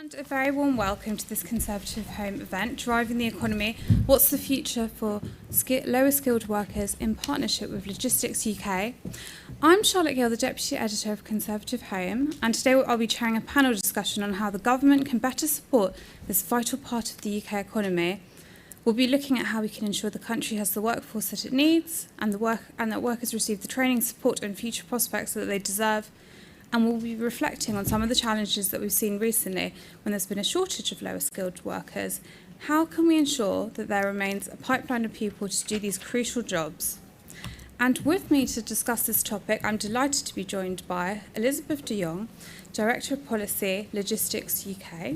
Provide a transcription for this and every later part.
And a very warm welcome to this Conservative Home event, Driving the Economy, What's the Future for Lower Skilled Workers in partnership with Logistics UK. I'm Charlotte Gill, the Deputy Editor of Conservative Home, and today I'll be chairing a panel discussion on how the government can better support this vital part of the UK economy. We'll be looking at how we can ensure the country has the workforce that it needs and that workers receive the training, support and future prospects that they deserve. And we'll be reflecting on some of the challenges that we've seen recently when there's been a shortage of lower skilled workers. How can we ensure that there remains a pipeline of people to do these crucial jobs? And with me to discuss this topic, I'm delighted to be joined by Elizabeth de Jong, Director of Policy, Logistics UK,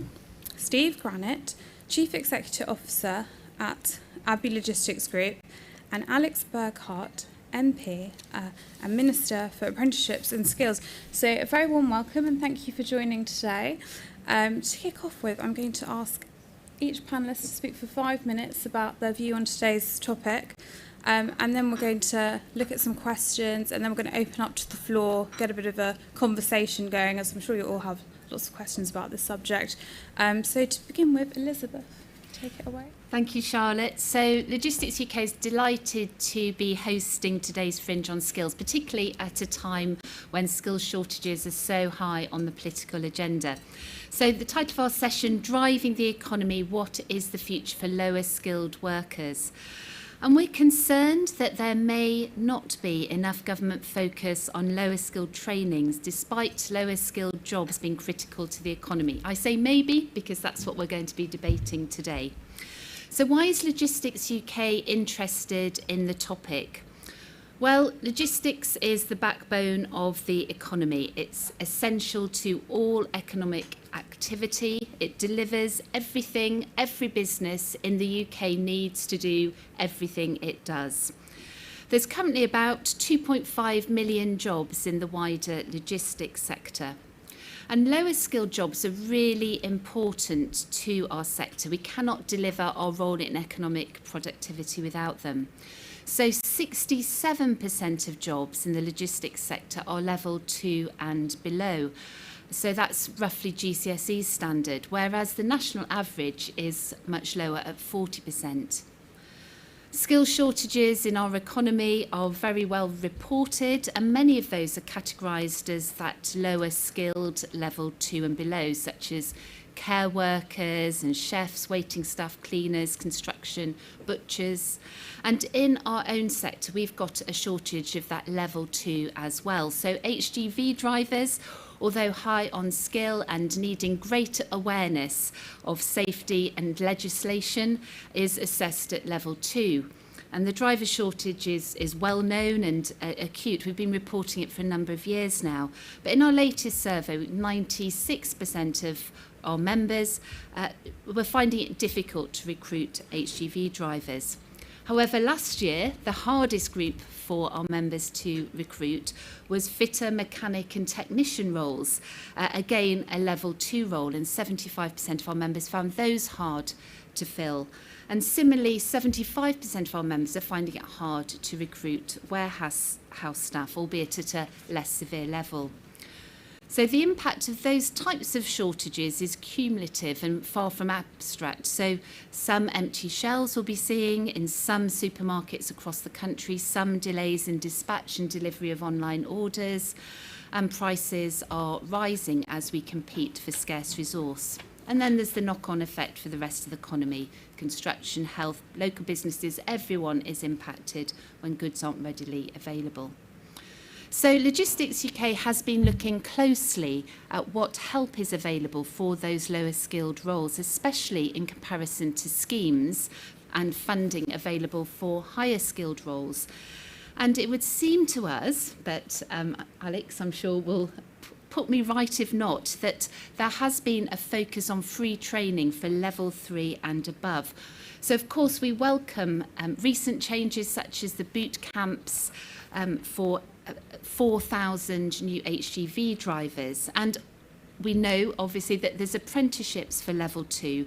Steve Granite, Chief Executive Officer at Abbey Logistics Group, and Alex Burghart, MP and Minister for Apprenticeships and Skills. So a very warm welcome and thank you for joining today. To kick off with, I'm going to ask each panellist to speak for 5 minutes about their view on today's topic, and then we're going to look at some questions, and then we're going to open up to the floor, get a bit of a conversation going, as I'm sure you all have lots of questions about this subject. So to begin with, Elizabeth, take it away. Thank you, Charlotte. So Logistics UK is delighted to be hosting today's Fringe on Skills, particularly at a time when skills shortages are so high on the political agenda. So the title of our session, Driving the Economy, What is the Future for Lower Skilled Workers? And we're concerned that there may not be enough government focus on lower skilled trainings, despite lower skilled jobs being critical to the economy. I say maybe because that's what we're going to be debating today. So why is Logistics UK interested in the topic? Well, logistics is the backbone of the economy. It's essential to all economic activity. It delivers everything every business in the UK needs to do everything it does. There's currently about 2.5 million jobs in the wider logistics sector. And lower skilled jobs are really important to our sector. We cannot deliver our role in economic productivity without them. So 67% of jobs in the logistics sector are level 2 and below. So that's roughly GCSE standard, whereas the national average is much lower at 40%. Skill shortages in our economy are very well reported, and many of those are categorised as that lower skilled level 2 and below, such as care workers and chefs, waiting staff, cleaners, construction, butchers. And in our own sector, we've got a shortage of that level 2 as well. So HGV drivers, although high on skill and needing greater awareness of safety and legislation, is assessed at level 2. And the driver shortage is well known and acute. We've been reporting it for a number of years now. But in our latest survey, 96% of our members were finding it difficult to recruit HGV drivers. However, last year, the hardest group for our members to recruit was fitter, mechanic and technician roles. Again, a level 2 role, and 75% of our members found those hard to fill. And similarly, 75% of our members are finding it hard to recruit warehouse staff, albeit at a less severe level. So the impact of those types of shortages is cumulative and far from abstract. So some empty shelves we'll be seeing in some supermarkets across the country, some delays in dispatch and delivery of online orders, and prices are rising as we compete for scarce resource. And then there's the knock-on effect for the rest of the economy. Construction, health, local businesses, everyone is impacted when goods aren't readily available. So Logistics UK has been looking closely at what help is available for those lower skilled roles, especially in comparison to schemes and funding available for higher skilled roles. And it would seem to us, but Alex, I'm sure will put me right if not, that there has been a focus on free training for level 3 and above. So of course we welcome recent changes such as the boot camps for 4,000 new HGV drivers, and we know obviously that there's apprenticeships for level 2,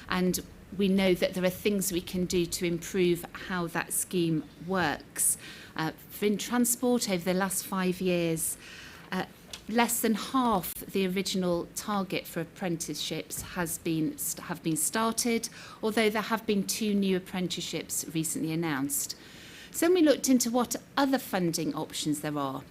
and we know that there are things we can do to improve how that scheme works. For in transport over the last 5 years, less than half the original target for apprenticeships have been started, although there have been 2 new apprenticeships recently announced. So then we looked into what other funding options there are.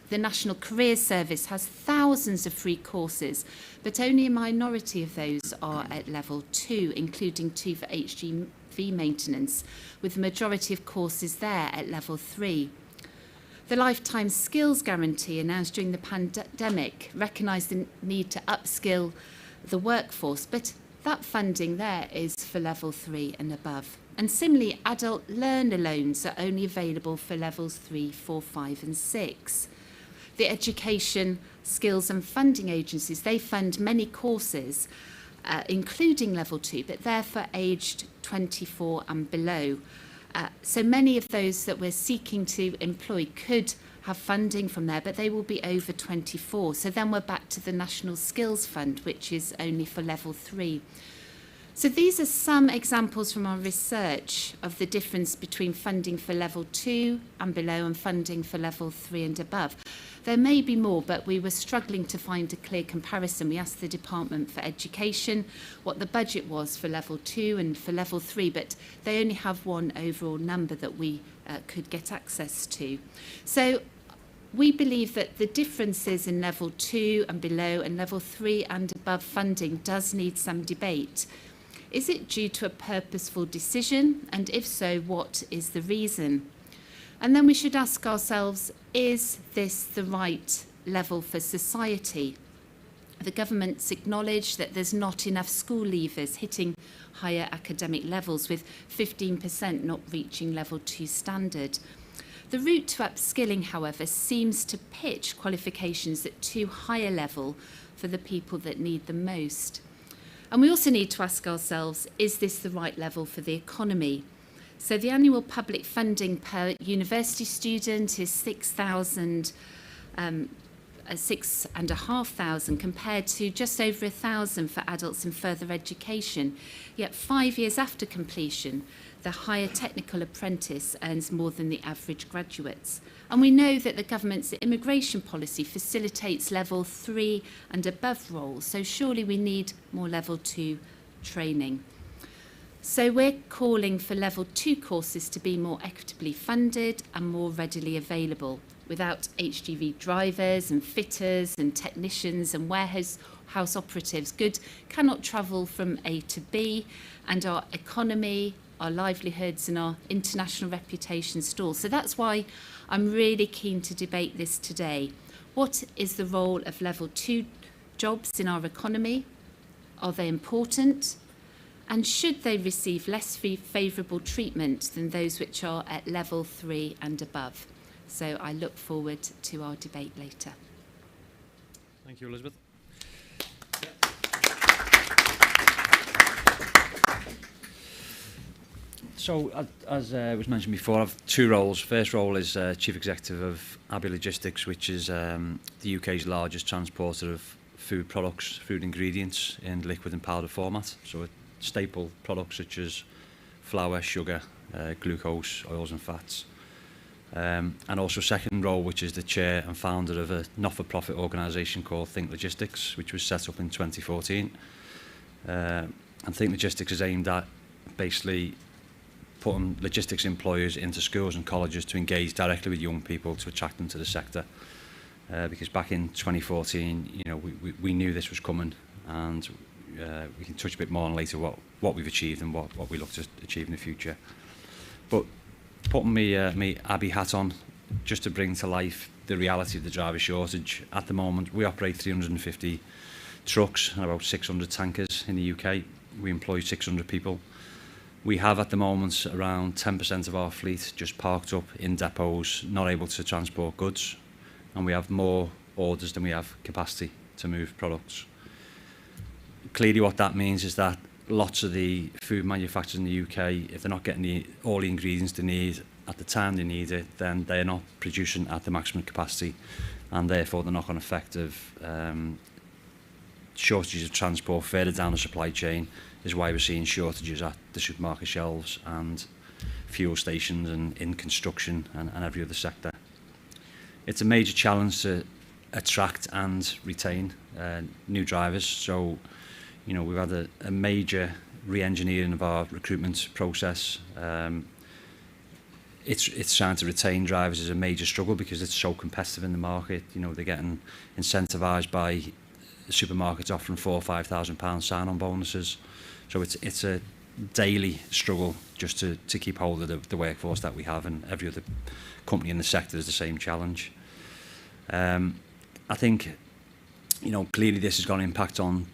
The National Careers Service has thousands of free courses, but only a minority of those are at level 2, including 2 for HGV maintenance, with the majority of courses there at level 3. The Lifetime Skills Guarantee announced during the pandemic recognised the need to upskill the workforce, but that funding there is for level 3 and above. And similarly, adult learner loans are only available for levels 3, 4, 5 and 6. The Education, Skills and Funding Agencies, they fund many courses, including level 2, but they're for aged 24 and below. So many of those that we're seeking to employ could have funding from there, but they will be over 24. So then we're back to the National Skills Fund, which is only for level 3. So these are some examples from our research of the difference between funding for level 2 and below and funding for level 3 and above. There may be more, but we were struggling to find a clear comparison. We asked the Department for Education what the budget was for level 2 and for level 3, but they only have one overall number that we could get access to. So we believe that the differences in level 2 and below and level 3 and above funding does need some debate. Is it due to a purposeful decision? And if so, what is the reason? And then we should ask ourselves, is this the right level for society? The government's acknowledged that there's not enough school leavers hitting higher academic levels, with 15% not reaching level 2 standard. The route to upskilling, however, seems to pitch qualifications at too high a level for the people that need them most. And we also need to ask ourselves, is this the right level for the economy? So the annual public funding per university student is 6,500 compared to just over 1,000 for adults in further education. Yet 5 years after completion, the higher technical apprentice earns more than the average graduates. And we know that the government's immigration policy facilitates level 3 and above roles, so surely we need more level 2 training. So we're calling for level 2 courses to be more equitably funded and more readily available. Without HGV drivers and fitters and technicians and warehouse operatives, goods cannot travel from A to B, and our economy, our livelihoods and our international reputation stall. So that's why I'm really keen to debate this today. What is the role of level 2 jobs in our economy? Are they important? And should they receive less favourable treatment than those which are at level 3 and above? So I look forward to our debate later. Thank you, Elizabeth. So, as was mentioned before, I have 2 roles. First role is Chief Executive of Abbey Logistics, which is the UK's largest transporter of food products, food ingredients in liquid and powder format. So staple products such as flour, sugar, glucose, oils and fats. And also second role, which is the chair and founder of a not-for-profit organisation called Think Logistics, which was set up in 2014. And Think Logistics is aimed at basically putting logistics employers into schools and colleges to engage directly with young people to attract them to the sector. Because back in 2014, you know, we knew this was coming, and we can touch a bit more on later what we've achieved and what we look to achieve in the future. But putting me Abbey hat on, just to bring to life the reality of the driver shortage. At the moment, we operate 350 trucks and about 600 tankers in the UK. We employ 600 people. We have at the moment around 10% of our fleet just parked up in depots, not able to transport goods. And we have more orders than we have capacity to move products. Clearly what that means is that lots of the food manufacturers in the UK, if they're not getting all the ingredients they need at the time they need it, then they're not producing at the maximum capacity, and therefore the knock-on effect of shortages of transport further down the supply chain is why we're seeing shortages at the supermarket shelves and fuel stations and in construction and every other sector. It's a major challenge to attract and retain new drivers. So, you know, we've had a major re-engineering of our recruitment process. It's trying to retain drivers is a major struggle because it's so competitive in the market. You know, they're getting incentivised by supermarkets offering £4,000 or £5,000 sign-on bonuses. So it's a daily struggle just to keep hold of the workforce that we have, and every other company in the sector has the same challenge. I think, you know, clearly this has got an impact on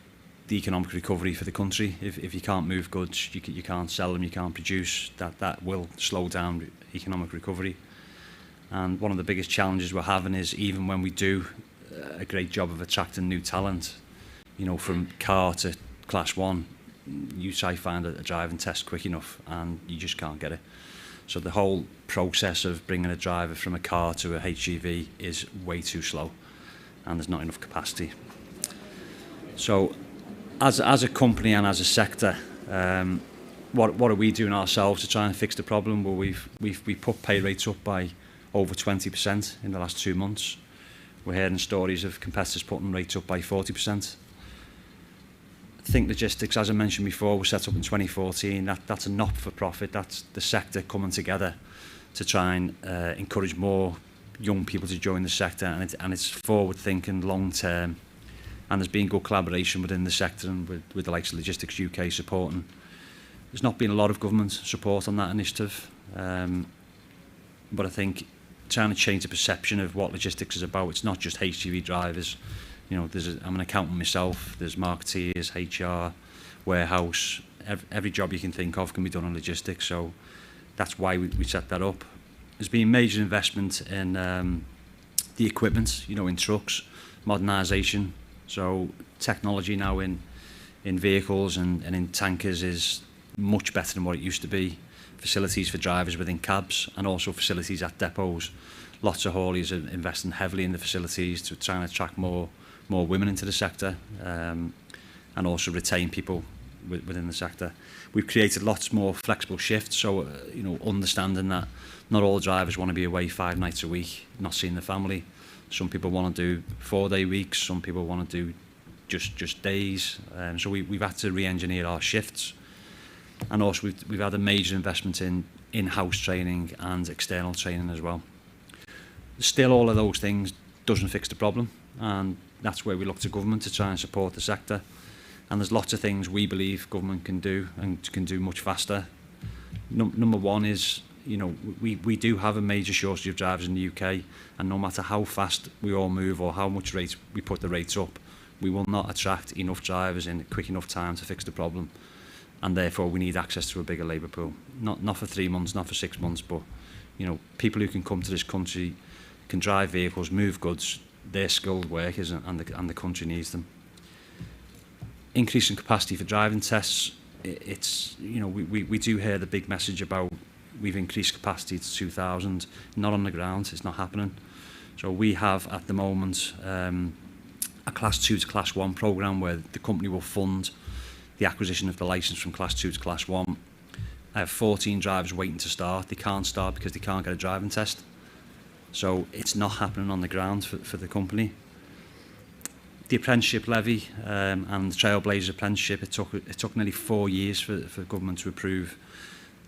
the economic recovery for the country. If you can't move goods, you can't sell them, you can't produce, that will slow down economic recovery. And one of the biggest challenges we're having is, even when we do a great job of attracting new talent, you know, from car to class 1, you try to find a driving test quick enough and you just can't get it. So the whole process of bringing a driver from a car to a HGV is way too slow, and there's not enough capacity. So as a company and as a sector, what are we doing ourselves to try and fix the problem? Well, we put pay rates up by over 20% in the last 2 months. We're hearing stories of competitors putting rates up by 40%. Think Logistics, as I mentioned before, was set up in 2014. That's a not-for-profit. That's the sector coming together to try and encourage more young people to join the sector, and it's forward-thinking, long-term, and there's been good collaboration within the sector and with the likes of Logistics UK supporting. There's not been a lot of government support on that initiative, but I think trying to change the perception of what logistics is about. It's not just HGV drivers. You know, I'm an accountant myself. There's marketeers, HR, warehouse. Every job you can think of can be done on logistics. So that's why we set that up. There's been major investment in the equipment, you know, in trucks, modernisation. So technology now in vehicles and in tankers is much better than what it used to be. Facilities for drivers within cabs, and also facilities at depots. Lots of hauliers are investing heavily in the facilities to try and attract more women into the sector, and also retain people within the sector. We've created lots more flexible shifts, so you know, understanding that not all drivers want to be away 5 nights a week, not seeing the family. Some people want to do 4-day weeks, some people want to do just days. So we've had to re-engineer our shifts, and also we've had a major investment in in-house training and external training as well. Still, all of those things doesn't fix the problem, and that's where we look to government to try and support the sector. And there's lots of things we believe government can do, and can do much faster. Number one is, you know, we do have a major shortage of drivers in the UK, and no matter how fast we all move or how much rates we put the rates up, we will not attract enough drivers in a quick enough time to fix the problem. And therefore we need access to a bigger labour pool. Not for 3 months, not for 6 months, but, you know, people who can come to this country, can drive vehicles, move goods. They're skilled workers, and the country needs them. Increasing capacity for driving tests. It's, you know, we do hear the big message about we've increased capacity to 2,000. Not on the ground. It's not happening. So we have at the moment a class 2 to class 1 programme where the company will fund the acquisition of the licence from class 2 to class 1. I have 14 drivers waiting to start. They can't start because they can't get a driving test. So it's not happening on the ground for the company. The apprenticeship levy and the Trailblazer apprenticeship, it took nearly 4 years for government to approve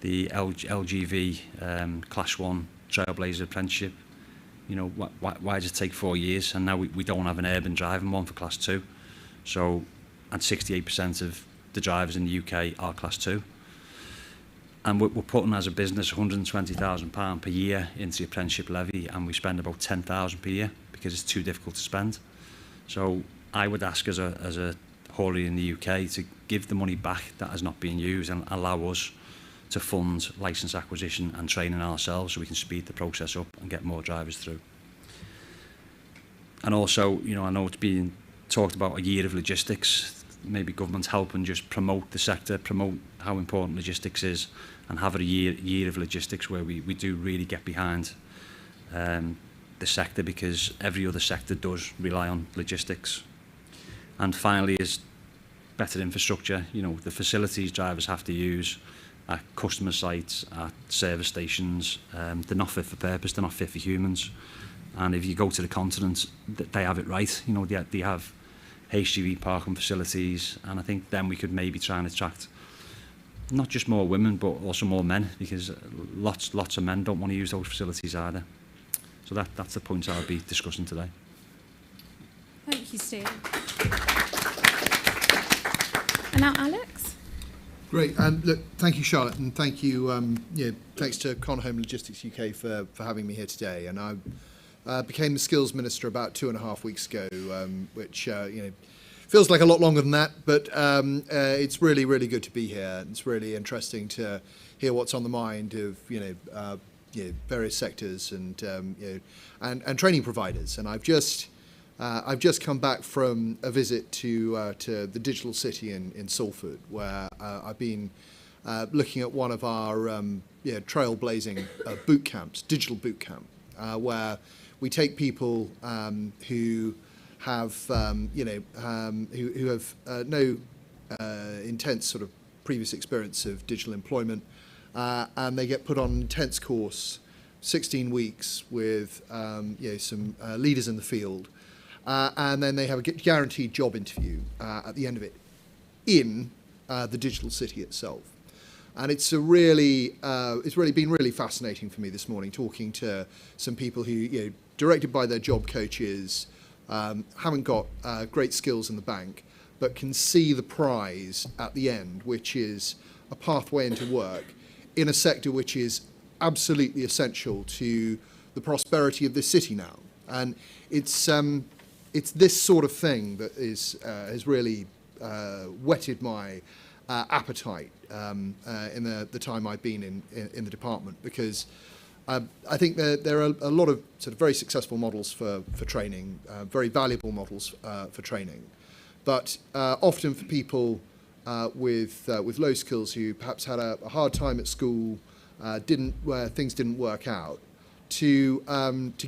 the LGV class 1 Trailblazer apprenticeship. You know, why does it take 4 years? And now we don't have an urban driving one for class 2. So, and 68% of the drivers in the UK are class 2. And we're putting, as a business, £120,000 per year into the apprenticeship levy, and we spend about £10,000 per year because it's too difficult to spend. So I would ask as a haulier in the UK to give the money back that has not been used and allow us to fund licence acquisition and training ourselves, so we can speed the process up and get more drivers through. And also, you know, I know it's been talked about a year of logistics. Maybe government's helping just promote the sector, promote how important logistics is, and have a year of logistics where we do really get behind the sector, because every other sector does rely on logistics. And finally is better infrastructure. You know, the facilities drivers have to use at customer sites, at service stations, they're not fit for purpose, they're not fit for humans. And if you go to the continent, they have it right. You know, they have HGV parking facilities, and I think then we could maybe try and attract not just more women, but also more men, because lots of men don't want to use those facilities either. So that's the point I'll be discussing today. Thank you, Steve. And now Alex. Great, and look, thank you, Charlotte, and thank you. Thanks to ConservativeHome Logistics UK for having me here today. And I became the Skills Minister about 2.5 weeks ago, which feels like a lot longer than that, but it's really, really good to be here. It's really interesting to hear what's on the mind of various sectors and training providers. And I've just come back from a visit to the digital city in Salford, where I've been looking at one of our trailblazing boot camps, digital boot camp, where we take people who have who have no intense sort of previous experience of digital employment, and they get put on an intense course, 16 weeks with some leaders in the field. And then they have a guaranteed job interview at the end of it in the digital city itself. And it's really been really fascinating for me this morning, talking to some people who, directed by their job coaches, haven't got great skills in the bank, but can see the prize at the end, which is a pathway into work in a sector which is absolutely essential to the prosperity of this city now. And it's this sort of thing that has really whetted my appetite in the time I've been in the department, because I think there are a lot of sort of very successful models for training, very valuable models for training, but often for people with low skills who perhaps had a hard time at school, where things didn't work out, to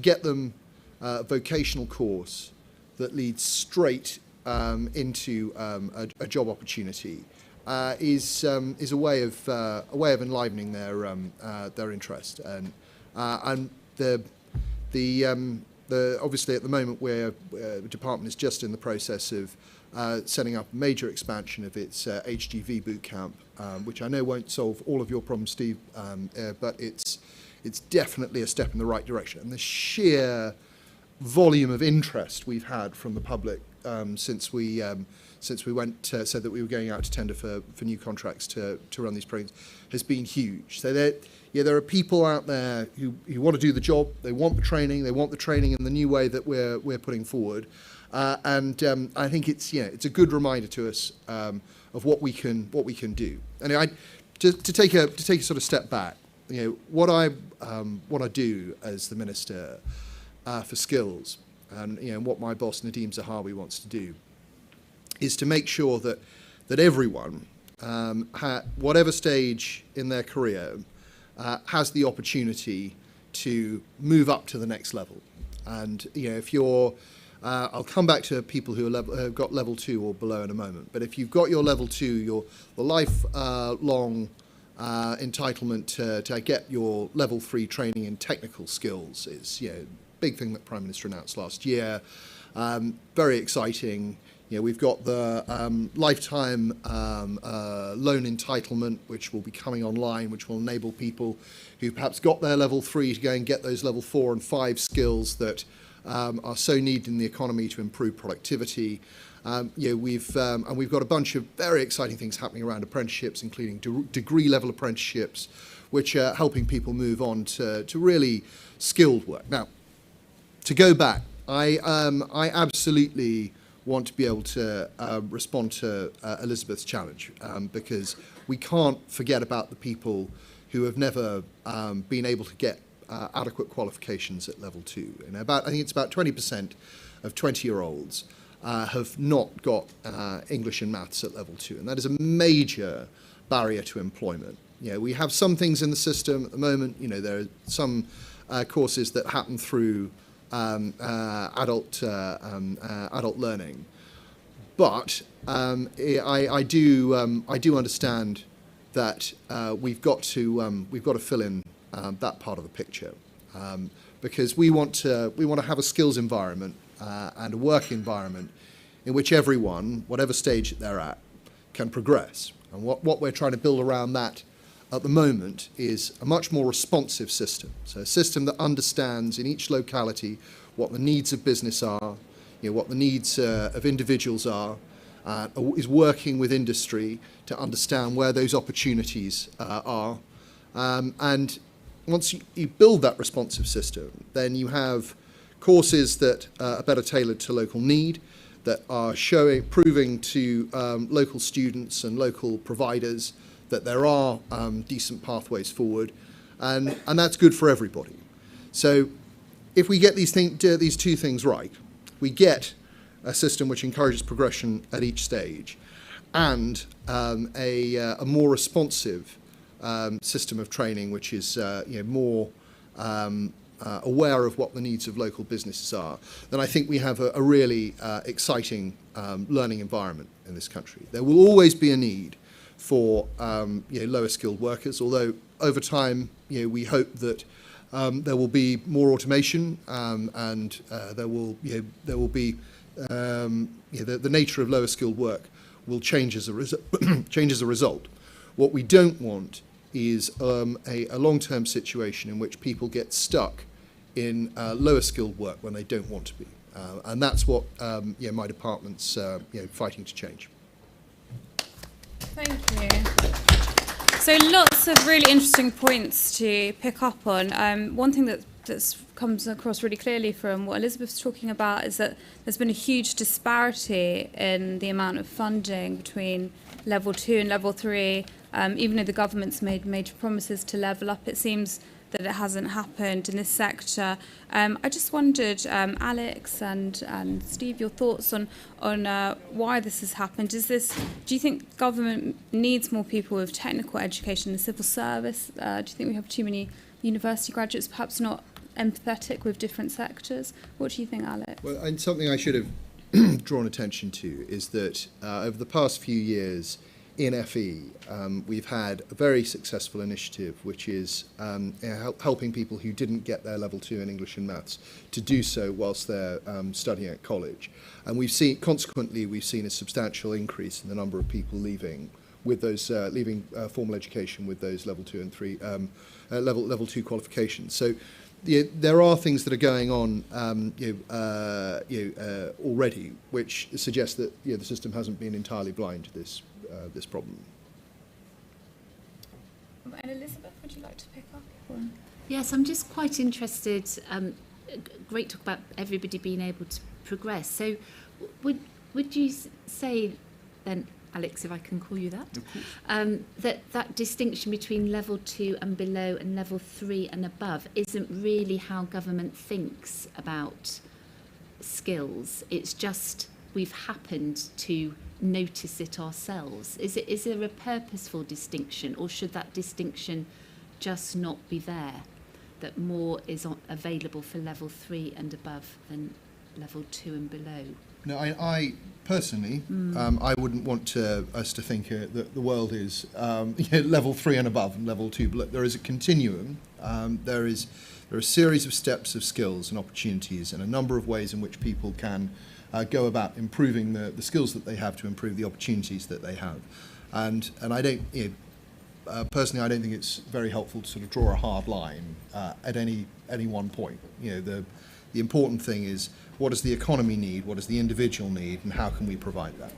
get them a vocational course that leads straight into a job opportunity is a way of enlivening their interest. And the obviously at the moment the department is just in the process of setting up a major expansion of its HGV boot camp, which I know won't solve all of your problems, Steve, but it's definitely a step in the right direction. And the sheer volume of interest we've had from the public since we said that we were going out to tender for new contracts to run these programs has been huge. So there are people out there who want to do the job. They want the training. They want the training in the new way that we're putting forward. And I think it's a good reminder to us of what we can do. Anyway, to take a sort of step back, what I do as the Minister for Skills, and what my boss Nadeem Zahawi wants to do, is to make sure that everyone, whatever stage in their career, has the opportunity to move up to the next level. And if you're, I'll come back to people who have got level 2 or below in a moment. But if you've got your level 2, the lifelong entitlement to get your level 3 training in technical skills is big thing that Prime Minister announced last year. Very exciting. We've got the lifetime loan entitlement, which will be coming online, which will enable people who perhaps got their level 3 to go and get those level 4 and 5 skills that are so needed in the economy to improve productivity. We've got a bunch of very exciting things happening around apprenticeships, including degree level apprenticeships, which are helping people move on to really skilled work. Now, to go back, I absolutely want to be able to respond to Elizabeth's challenge, because we can't forget about the people who have never been able to get adequate qualifications at level 2. I think it's about 20% of 20-year-olds have not got English and maths at level 2, and that is a major barrier to employment. We have some things in the system at the moment. There are some courses that happen through adult learning, but I do understand that we've got to fill in that part of the picture. because we want to have a skills environment and a work environment in which everyone, whatever stage that they're at, can progress. And what we're trying to build around that at the moment is a much more responsive system. So a system that understands in each locality what the needs of business are, what the needs of individuals are, is working with industry to understand where those opportunities are. And once you build that responsive system, then you have courses that are better tailored to local need, that are proving to local students and local providers that there are decent pathways forward, and that's good for everybody. So if we get these two things right, we get a system which encourages progression at each stage, and a more responsive system of training, which is more aware of what the needs of local businesses are, then I think we have a really exciting learning environment in this country. There will always be a need for lower skilled workers, although over time we hope that there will be more automation and there will be the nature of lower skilled work will change as a result. What we don't want is a long-term situation in which people get stuck in lower skilled work when they don't want to be, and that's what my department's fighting to change. Thank you. So lots of really interesting points to pick up on. One thing that comes across really clearly from what Elizabeth's talking about is that there's been a huge disparity in the amount of funding between level 2 and level 3. Even though the government's made major promises to level up, it seems that it hasn't happened in this sector. I just wondered, Alex and Steve, your thoughts on why this has happened. Do you think government needs more people with technical education in the civil service? Do you think we have too many university graduates, perhaps not empathetic with different sectors? What do you think, Alex? Well, and something I should have drawn attention to is that over the past few years in FE, we've had a very successful initiative which is helping people who didn't get their level 2 in English and Maths to do so whilst they're studying at college. And consequently, we've seen a substantial increase in the number of people leaving with those leaving formal education with those level 2 and 3 level 2 qualifications. So there are things that are going on already which suggest that the system hasn't been entirely blind to this problem. And Elizabeth, would you like to pick up? Yes, I'm just quite interested. Great talk about everybody being able to progress. So would you say then, Alex, if I can call you that, that distinction between level 2 and below and level 3 and above isn't really how government thinks about skills? It's just we've happened to notice it ourselves. Is there a purposeful distinction, or should that distinction just not be there, that more is available for level 3 and above than level 2 and below? No, I personally, I wouldn't want us to think that the world is level 3 and above and level 2 below. There is a continuum. There are a series of steps of skills and opportunities and a number of ways in which people can go about improving the skills that they have to improve the opportunities that they have. And I don't, personally, I don't think it's very helpful to sort of draw a hard line at any one point. The important thing is, what does the economy need, what does the individual need, and how can we provide that?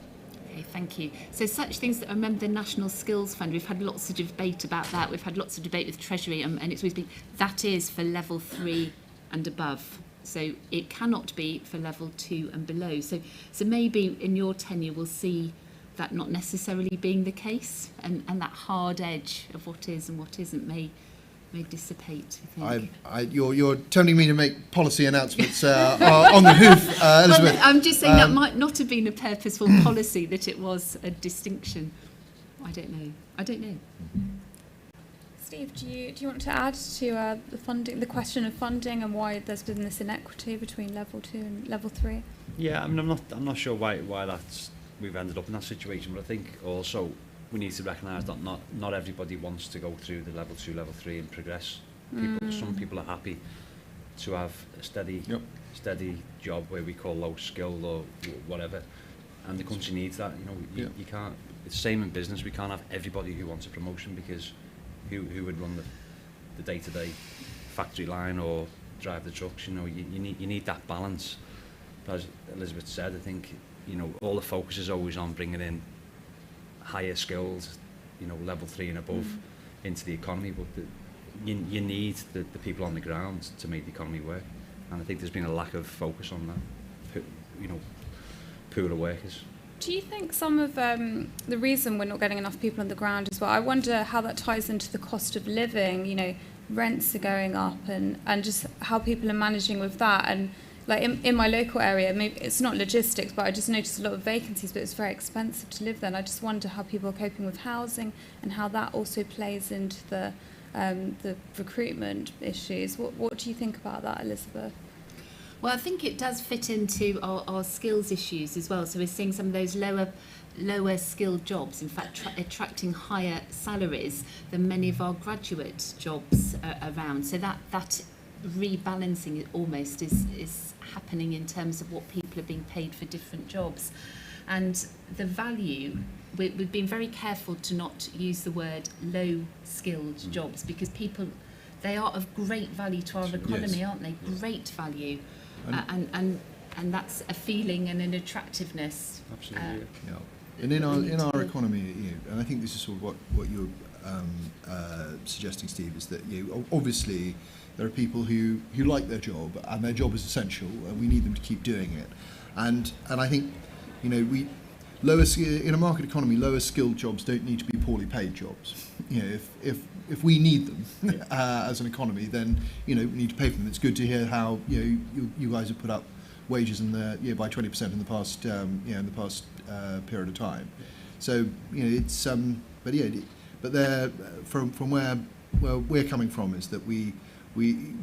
Okay, thank you. So such things that I remember the National Skills Fund, we've had lots of debate about that, we've had lots of debate with Treasury, and it's always been, that is for level 3 and above. So it cannot be for level 2 and below. So maybe in your tenure we'll see that not necessarily being the case, and that hard edge of what is and what isn't may dissipate, I think. You're tempting me to make policy announcements on the hoof, Elizabeth. Well, I'm just saying that might not have been a purposeful policy, that it was a distinction. I don't know. Steve, do you want to add to the question of funding and why there's been this inequity between level 2 and level 3? Yeah, I mean, I'm not sure why we've ended up in that situation, but I think also we need to recognise that not everybody wants to go through the level 2, level 3 and progress. Some people are happy to have a steady job where we call low skilled or whatever, and the country needs that. You can't. It's the same in business. We can't have everybody who wants a promotion, because who would run the day-to-day factory line or drive the trucks? You need that balance. But as Elizabeth said, I think all the focus is always on bringing in higher skills, level 3 and above into the economy, but you need the people on the ground to make the economy work, and I think there's been a lack of focus on that, pool of workers. Do you think some of the reason we're not getting enough people on the ground as well, I wonder how that ties into the cost of living, rents are going up, and just how people are managing with that, and like in my local area, maybe it's not logistics, but I just noticed a lot of vacancies, but it's very expensive to live there. And I just wonder how people are coping with housing and how that also plays into the recruitment issues. What do you think about that, Elizabeth? Well, I think it does fit into our skills issues as well. So we're seeing some of those lower skilled jobs, in fact, attracting higher salaries than many of our graduate jobs around. So that rebalancing almost is happening in terms of what people are being paid for different jobs, and the value. We've been very careful to not use the word low skilled jobs, because they are of great value to our economy, aren't they? Great value, and that's a feeling and an attractiveness. Absolutely. And in our economy, and I think this is sort of what you're suggesting, Steve, is that obviously there are people who like their job, and their job is essential, and we need them to keep doing it. And I think in a market economy, lower skilled jobs don't need to be poorly paid jobs. If we need them as an economy, then we need to pay for them. It's good to hear how you guys have put up wages by 20% in the past period of time. So it's but there from where we're coming from is that we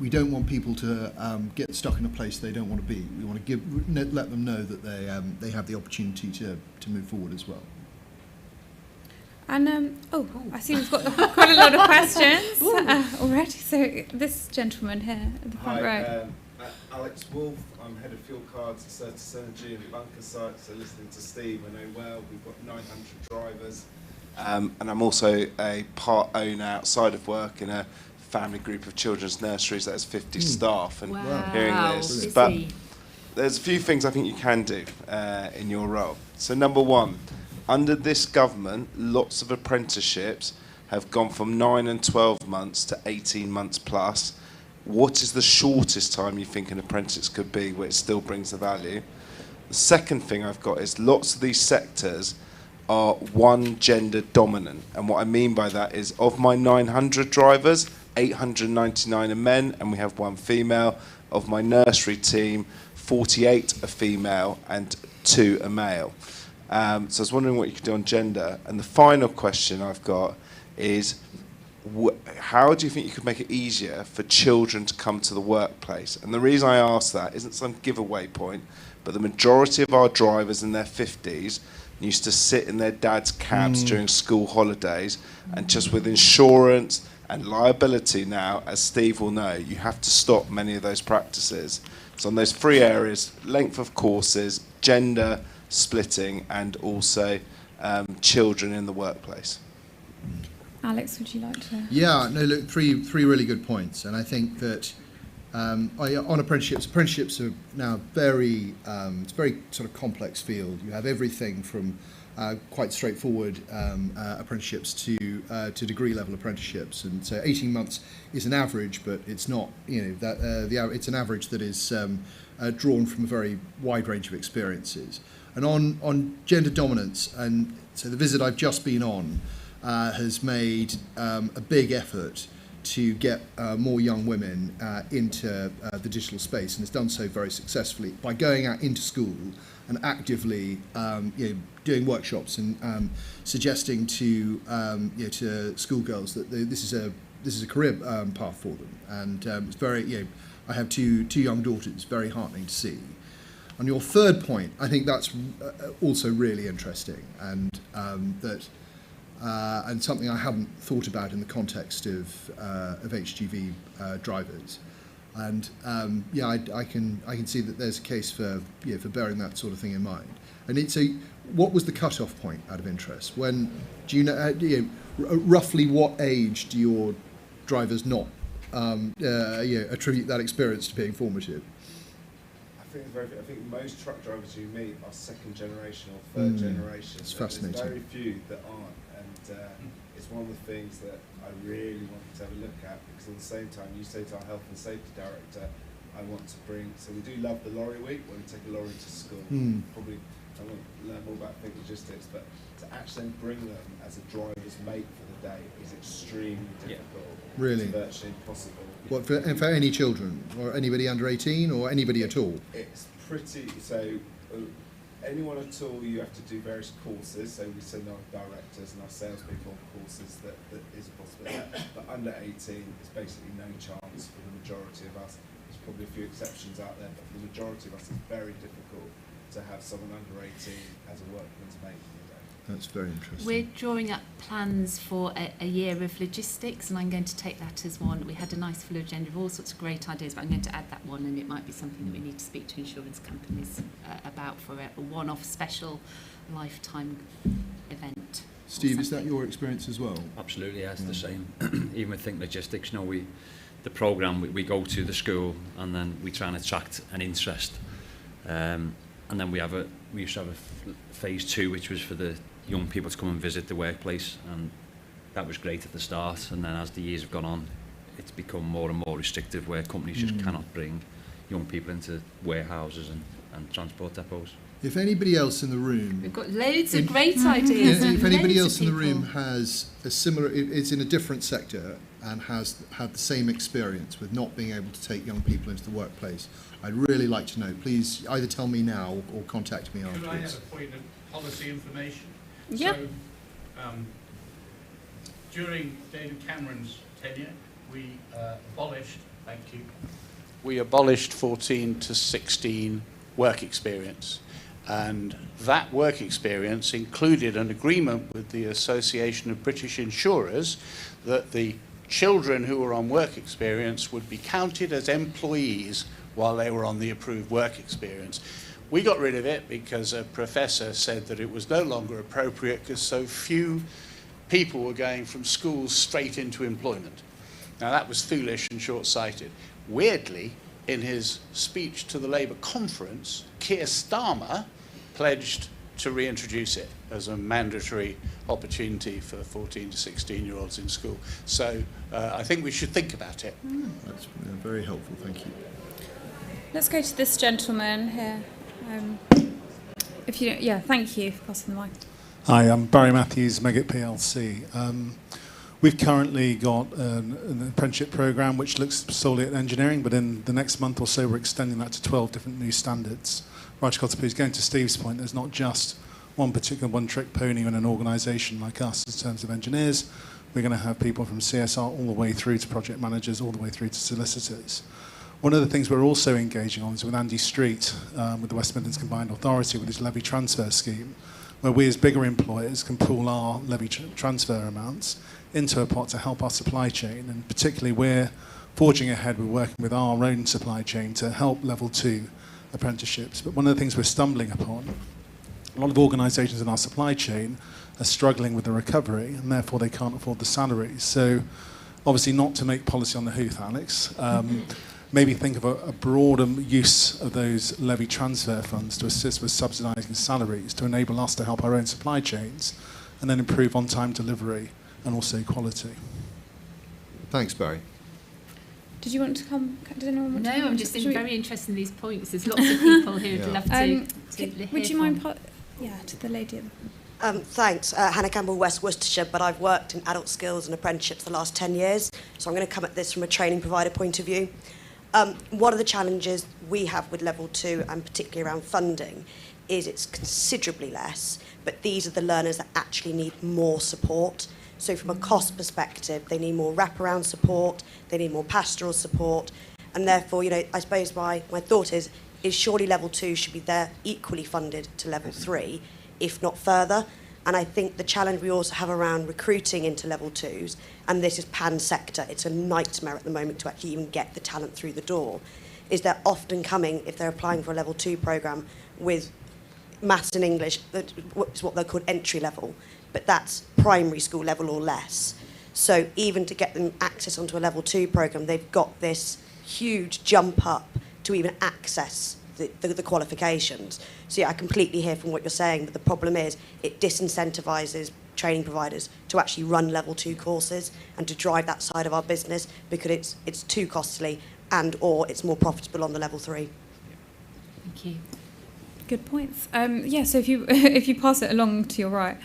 don't want people to get stuck in a place they don't want to be. We want to let them know that they have the opportunity to move forward as well. And I see we've got quite a lot of questions already. So this gentleman here at the front row. Alex Wolf, I'm head of fuel cards at Certis Energy and bunker sites. So listening to Steve, I know well, we've got 900 drivers. And I'm also a part owner outside of work in a family group of children's nurseries that has 50 staff, and hearing this. Busy. But there's a few things I think you can do in your role. So number one, under this government, lots of apprenticeships have gone from 9 and 12 months to 18 months plus. What is the shortest time you think an apprentice could be where it still brings the value? The second thing I've got is lots of these sectors are one gender dominant, and what I mean by that is of my 900 drivers, 899 are men and we have 1 female. Of my nursery team, 48 are female and 2 are male. So I was wondering what you could do on gender. And the final question I've got is, how do you think you could make it easier for children to come to the workplace? And the reason I ask that isn't some giveaway point, but the majority of our drivers in their 50s used to sit in their dad's cabs during school holidays, and just with insurance and liability now, as Steve will know, you have to stop many of those practices. So on those 3 areas, length of courses, gender splitting, and also children in the workplace. Alex, would you like to? Yeah, no, look, three really good points, and I think that on apprenticeships are now it's a very sort of complex field. You have everything from quite straightforward apprenticeships to degree level apprenticeships, and so 18 months is an average, but it's not, it's an average that is drawn from a very wide range of experiences. And on gender dominance, and so the visit I've just been on has made a big effort to get more young women into the digital space, and has done so very successfully by going out into school and actively doing workshops and suggesting to schoolgirls that this is a career path for them, and it's very I have two young daughters, very heartening to see. On your third point, I think that's also really interesting, and and something I haven't thought about in the context of HGV drivers. And I can see that there's a case for bearing that sort of thing in mind. And so, what was the cut-off point out of interest? When do you know? Roughly what age do your drivers not attribute that experience to being formative? I think most truck drivers you meet are second generation or third generation. It's fascinating. There's very few that aren't, and it's one of the things that I really want to have a look at, because at the same time you say to our health and safety director, I want to bring, so we do love the lorry week when we take a lorry to school. Probably I want to learn more about think logistics, but to actually bring them as a driver's mate for the day is extremely difficult. Really? It's virtually impossible. What, for any children, or anybody under 18, or anybody at all? It's pretty, so anyone at all, you have to do various courses, so we send our directors and our salespeople on courses that is a possibility, but under 18, it's basically no chance for the majority of us. There's probably a few exceptions out there, but for the majority of us, it's very difficult to have someone under 18 as a workman's mate for the day. That's very interesting. We're drawing up plans for a year of logistics, and I'm going to take that as one. We had a nice full agenda of all sorts of great ideas, but I'm going to add that one, and it might be something that we need to speak to insurance companies about for a one-off special lifetime event. Steve, is that your experience as well? Absolutely, yeah, it's the same. Even with Think Logistics, the programme, we go to the school and then we try and attract an interest. And then we used to have a phase 2, which was for the young people to come and visit the workplace, and that was great at the start. And then as the years have gone on, it's become more and more restrictive, where companies just cannot bring young people into warehouses and transport depots. If anybody else in the room... We've got loads of great ideas. If anybody else in the room has a similar... is in a different sector and has had the same experience with not being able to take young people into the workplace, I'd really like to know. Please either tell me now or contact me afterwards. Could I add a point of policy information? Yeah. So, during David Cameron's tenure, we abolished, thank you, we abolished 14 to 16 work experience. And that work experience included an agreement with the Association of British Insurers that the children who were on work experience would be counted as employees while they were on the approved work experience. We got rid of it because a professor said that it was no longer appropriate because so few people were going from schools straight into employment. Now that was foolish and short-sighted. Weirdly, in his speech to the Labour conference, Keir Starmer pledged to reintroduce it as a mandatory opportunity for 14 to 16-year-olds in school. So I think we should think about it. That's very helpful, thank you. Let's go to this gentleman here. If you don't, yeah, thank you for passing the mic. Hi, I'm Barry Matthews, Megit PLC. We've currently got an apprenticeship programme which looks solely at engineering, but in the next month or so we're extending that to 12 different new standards. Right, please, going to Steve's point, there's not just one particular one-trick pony in an organisation like us in terms of engineers. We're going to have people from CSR all the way through to project managers, all the way through to solicitors. One of the things we're also engaging on is with Andy Street, with the West Midlands Combined Authority, with his levy transfer scheme, where we as bigger employers can pool our levy transfer amounts into a pot to help our supply chain. And particularly we're forging ahead, we're working with our own supply chain to help level 2 apprenticeships. But one of the things we're stumbling upon, a lot of organisations in our supply chain are struggling with the recovery, and therefore they can't afford the salaries. So obviously not to make policy on the hoof, Alex, maybe think of a broader use of those levy transfer funds to assist with subsidising salaries to enable us to help our own supply chains and then improve on-time delivery and also quality. Thanks, Barry. Did you want to come? Did anyone want to come? No, I'm just very interested in these points. There's lots of people who would love to hear would you mind? To the lady at the Thanks. Hannah Campbell, West Worcestershire, but I've worked in adult skills and apprenticeships the last 10 years, so I'm going to come at this from a training provider point of view. One of the challenges we have with level 2, and particularly around funding, is it's considerably less, but these are the learners that actually need more support. So from a cost perspective, they need more wraparound support, they need more pastoral support, and therefore, I suppose my thought is surely level 2 should be there equally funded to level 3, if not further. And I think the challenge we also have around recruiting into level 2s, and this is pan-sector, it's a nightmare at the moment to actually even get the talent through the door, is they're often coming, if they're applying for a level 2 programme, with maths and English, it's what they're called entry level, but that's primary school level or less. So even to get them access onto a level 2 programme, they've got this huge jump up to even access the qualifications. So yeah, I completely hear from what you're saying, but the problem is it disincentivises training providers to actually run level 2 courses and to drive that side of our business, because it's too costly and or it's more profitable on the level 3. Thank you. Good points. Yeah, so if you if you pass it along to your right.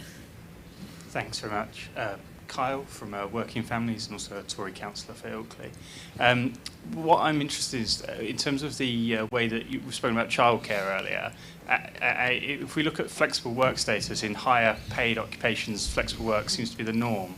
Thanks very much. Kyle from Working Families and also a Tory councillor for Ilkley. What I'm interested in is, in terms of the way that you were spoken about childcare earlier, if we look at flexible work status in higher paid occupations, flexible work seems to be the norm.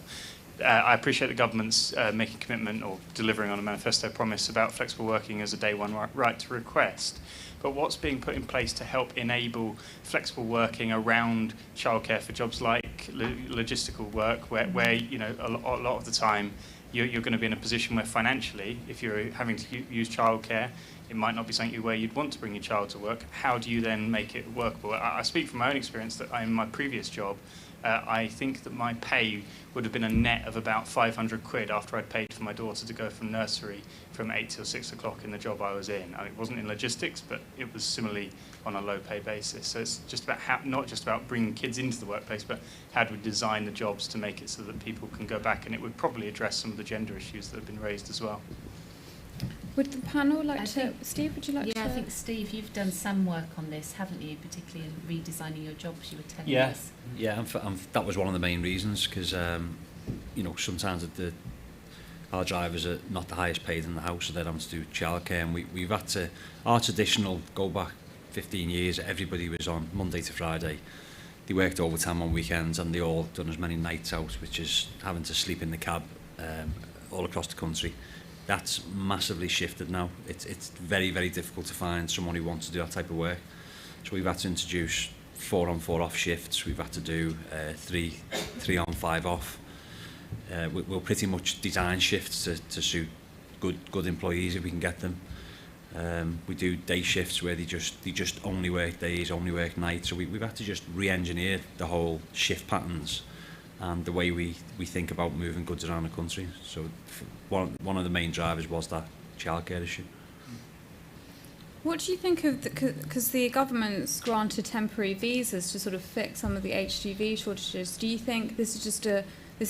I appreciate the government's making a commitment or delivering on a manifesto promise about flexible working as a day one right to request. But what's being put in place to help enable flexible working around childcare for jobs like logistical work, where you know a lot of the time you're going to be in a position where financially, if you're having to use childcare, it might not be something where you'd want to bring your child to work. How do you then make it workable? I speak from my own experience that in my previous job, I think that my pay would have been a net of about 500 quid after I'd paid for my daughter to go from nursery from 8 till 6 o'clock in the job I was in. And it wasn't in logistics, but it was similarly on a low pay basis. So it's just about not just about bringing kids into the workplace, but how do we design the jobs to make it so that people can go back, and it would probably address some of the gender issues that have been raised as well. Would the panel like to... Steve, would you like to... Yeah, I think, Steve, you've done some work on this, haven't you, particularly in redesigning your jobs, you were telling us. Yeah, that was one of the main reasons, because, you know, sometimes our drivers are not the highest paid in the house, so they're having to do childcare, and we've had to... Our traditional, go back 15 years, everybody was on Monday to Friday. They worked overtime on weekends, and they all done as many nights out, which is having to sleep in the cab all across the country. That's massively shifted now. It's very, very difficult to find someone who wants to do that type of work. So we've had to introduce 4 on 4 off shifts. We've had to do 3 on 5 off. We'll pretty much design shifts to suit good employees if we can get them. We do day shifts where they just only work days, only work nights. So we've had to just re-engineer the whole shift patterns and the way we think about moving goods around the country. So one of the main drivers was that childcare issue. What do you think of because the government's granted temporary visas to sort of fix some of the HGV shortages? Do you think this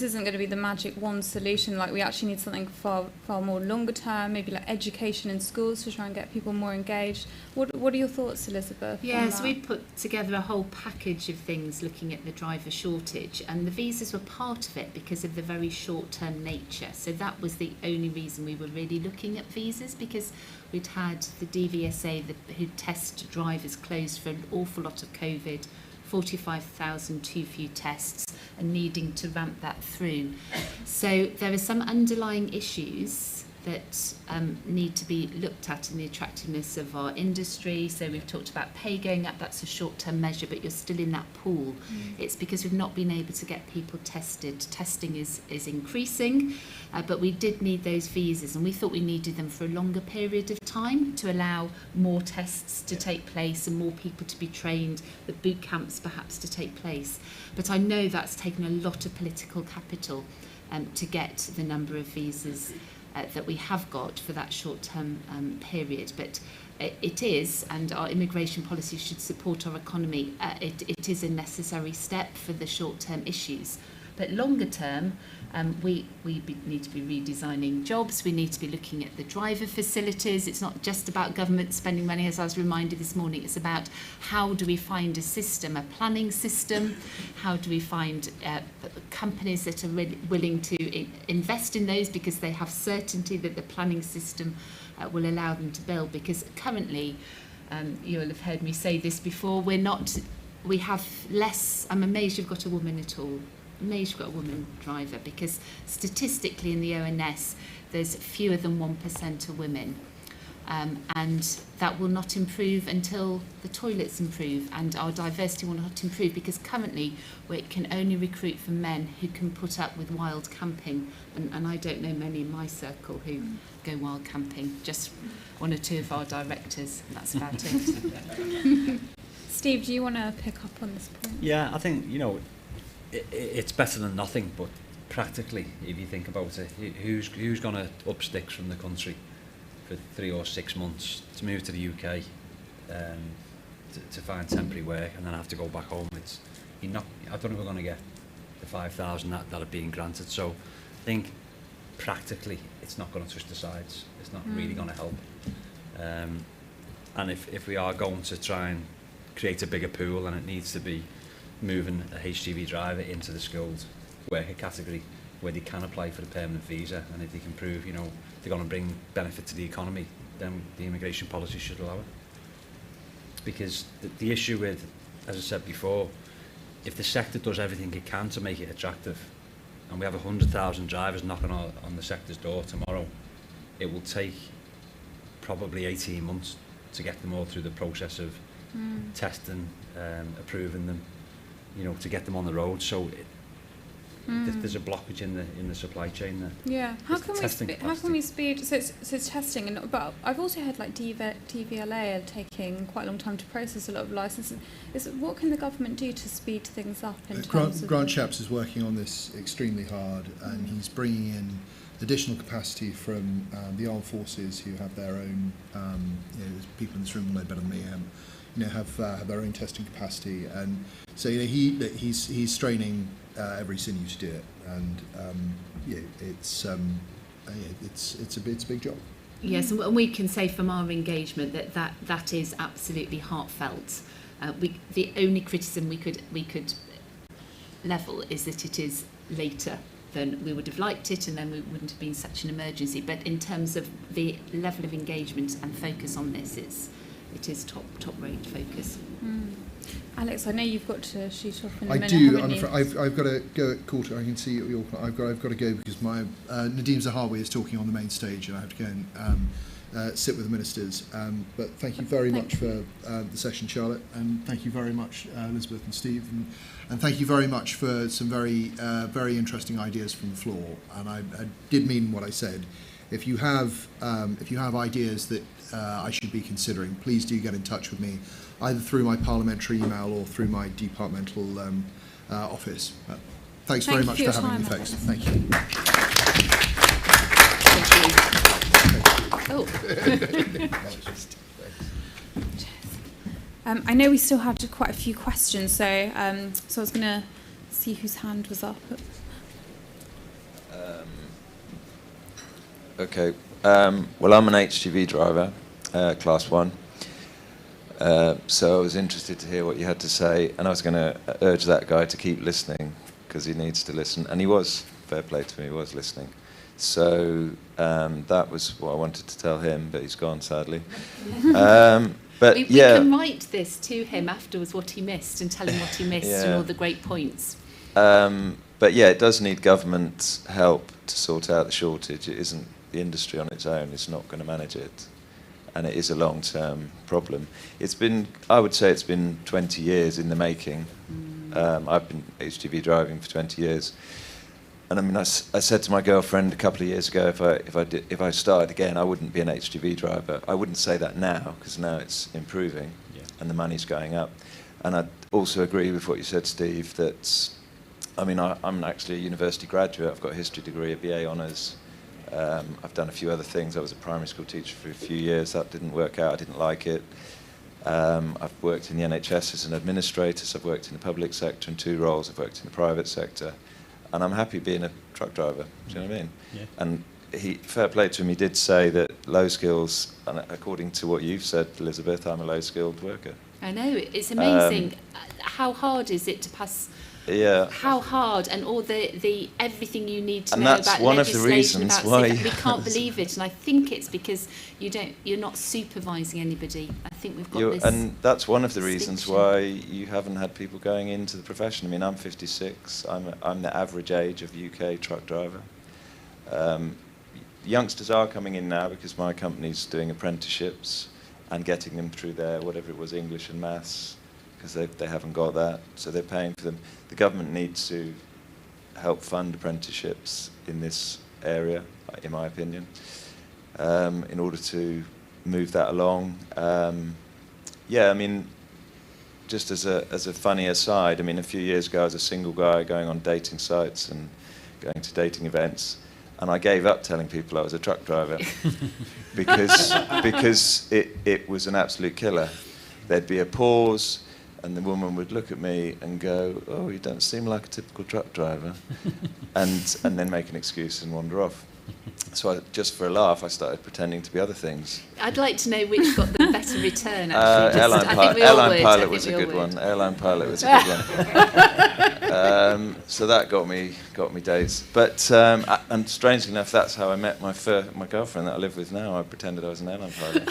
isn't going to be the magic wand solution? Like, we actually need something far more longer term, maybe like education in schools to try and get people more engaged. What are your thoughts, Elizabeth? Yeah, so we put together a whole package of things looking at the driver shortage, and the visas were part of it because of the very short-term nature. So that was the only reason we were really looking at visas, because we'd had the DVSA who test drivers closed for an awful lot of COVID, 45,000 too few tests, and needing to ramp that through. So there are some underlying issues that need to be looked at in the attractiveness of our industry. So we've talked about pay going up, that's a short-term measure, but you're still in that pool. It's because we've not been able to get people tested. Testing is increasing, but we did need those visas, and we thought we needed them for a longer period of time to allow more tests to take place and more people to be trained, the boot camps perhaps to take place. But I know that's taken a lot of political capital to get the number of visas that we have got for that short-term period. But it is, and our immigration policy should support our economy, it is a necessary step for the short-term issues. But longer term, we need to be redesigning jobs. We need to be looking at the driver facilities. It's not just about government spending money, as I was reminded this morning. It's about how do we find a system, a planning system? How do we find companies that are willing to invest in those because they have certainty that the planning system will allow them to build? Because currently, you'll have heard me say this before, we have less. I'm amazed you've got a woman at all. Amazed you've got a woman driver, because statistically in the ONS there's fewer than 1% of women. and that will not improve until the toilets improve, and our diversity will not improve, because currently we can only recruit for men who can put up with wild camping, and I don't know many in my circle who go wild camping, just one or two of our directors, that's about it. Steve, do you want to pick up on this point? Yeah, I think, it's better than nothing, but practically, if you think about it, who's going to up sticks from the country for 3 or 6 months to move to the UK to find temporary work and then have to go back home? I don't think we're going to get the 5,000 that are being granted. So I think practically it's not going to touch the sides. It's not really going to help. And if we are going to try and create a bigger pool, then it needs to be moving a HGV driver into the skilled worker category where they can apply for a permanent visa, and if they can prove, they're going to bring benefit to the economy, then the immigration policy should allow it. Because the issue with, as I said before, if the sector does everything it can to make it attractive, and we have 100,000 drivers knocking on the sector's door tomorrow, it will take probably 18 months to get them all through the process of testing, approving them, to get them on the road. So there's a blockage in the supply chain there. Yeah. How can we speed? So it's testing, but I've also heard like DVLA are taking quite a long time to process a lot of licenses. What can the government do to speed things up in terms of... Grant Shapps is working on this extremely hard, and he's bringing in additional capacity from the armed forces, who have their own, people in this room will know better than me, have their own testing capacity, and so he's straining every sinew to do it, and it's a big job. Yes, and we can say from our engagement that is absolutely heartfelt. The only criticism we could level is that it is later than we would have liked it, and then we wouldn't have been such an emergency. But in terms of the level of engagement and focus on this, it is top rate focus. Alex, I know you've got to shoot off in a minute. I do. I'm afraid I've got to go at quarter. I can see your. I've got to go because my Nadeem Zahawi is talking on the main stage, and I have to go and sit with the ministers. But thank you very much for the session, Charlotte, and thank you very much, Elizabeth and Steve, and thank you very much for some very interesting ideas from the floor. And I did mean what I said. If you have ideas that I should be considering, please do get in touch with me, either through my parliamentary email or through my departmental office. Thanks very much for having me, folks. Thank you. I know we still had quite a few questions, so I was going to see whose hand was up. Okay. Well, I'm an HGV driver, Class 1. So I was interested to hear what you had to say, and I was going to urge that guy to keep listening, because he needs to listen. And he was, fair play to him, he was listening. So that was what I wanted to tell him, but he's gone, sadly. But we can write this to him afterwards, what he missed, and tell him what he missed and all the great points. But yeah, it does need government help to sort out the shortage. It isn't the industry on its own is not going to manage it, and it is a long-term problem. I would say it's been 20 years in the making. I've been HGV driving for 20 years, and I mean, I said to my girlfriend a couple of years ago, if I started again, I wouldn't be an HGV driver. I wouldn't say that now, because now it's improving, and the money's going up. And I also agree with what you said, Steve, that, I mean, I'm actually a university graduate. I've got a history degree, a BA honours. I've done a few other things. I was a primary school teacher for a few years. That didn't work out. I didn't like it. I've worked in the NHS as an administrator. So I've worked in the public sector in 2 roles. I've worked in the private sector. And I'm happy being a truck driver. Do you know what I mean? Yeah. And fair play to him, he did say that low skills, and according to what you've said, Elizabeth, I'm a low-skilled worker. I know. It's amazing. How hard is it to pass... Yeah. How hard, and all the everything you need to and know that's about one legislation, of the reasons about why we can't believe it, and I think it's because you're not supervising anybody. I think we've got this. And that's one of the reasons why you haven't had people going into the profession. I mean, I'm 56. I'm the average age of UK truck driver. youngsters are coming in now because my company's doing apprenticeships and getting them through their, whatever it was, English and maths, because they haven't got that, so they're paying for them. The government needs to help fund apprenticeships in this area, in my opinion, in order to move that along. Yeah, I mean, just as a funny aside, I mean, a few years ago I was a single guy going on dating sites and going to dating events, and I gave up telling people I was a truck driver because it was an absolute killer. There'd be a pause, and the woman would look at me and go, "Oh, you don't seem like a typical truck driver," and then make an excuse and wander off. So just for a laugh, I started pretending to be other things. I'd like to know which got the better return, actually. Airline pilot was a good one. Airline pilot was a good one. So that got me dates. But and strangely enough, that's how I met my girlfriend that I live with now. I pretended I was an airline pilot.